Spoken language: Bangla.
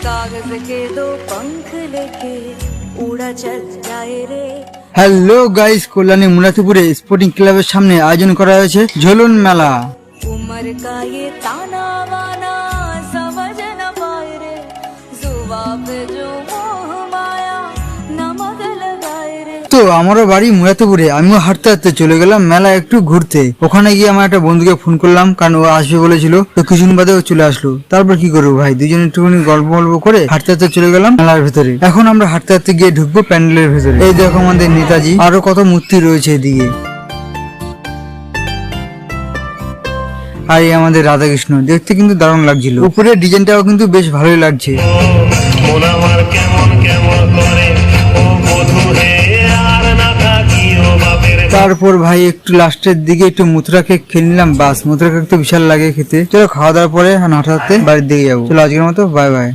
कागज के दो पंख लेके उड़ा चल जाए रे। হ্যালো গাইস, কল্যাণী মুরাতিপুরে স্পোর্টিং ক্লাবের সামনে আয়োজন করা হয়েছে ঝুলন মেলা। उम्र का ये ताना वाना समझ न पाए रे, जुबा पे जो मोह माया नमक लगाए रे। তো আমারও বাড়ি মুরাতিপুরে, আমিও হাঁটতে হাঁটতে চলে গেলাম মেলা একটু ঘুরতে। ওখানে গিয়ে আমার একটা বন্ধুকে ফোন করলাম, কারণ ও আসবে বলেছিল। তো কিছুদিন বাদে ও চলে আসলো। তারপর কি করবো ভাই, দুজনে একটুখানি গল্প করে হাঁটতে হাঁটতে চলে গেলাম মেলার ভেতরে। এখন আমরা হাঁটতে হাঁটতে গিয়ে ঢুকবো প্যান্ডেলের ভেতরে। এই দেখো আমাদের নেতাজি, আরো কত মূর্তি রয়েছে এদিকে। আর এই আমাদের রাধাকৃষ্ণ, দেখতে কিন্তু দারুণ লাগছিল। উপরে ডিজাইনটাও কিন্তু বেশ ভালোই লাগছে। তারপর ভাই একটু লাস্টের দিকে একটু মথুরা কেক খেয়ে নিলাম। বাস, মথুরা কেক তো বিশাল লাগে খেতে। চলো খাওয়া দাওয়ার পরে হাঁটতে হাঁটতে বাড়ির দিকে যাবো। চলো আজকের মতো বাই বাই।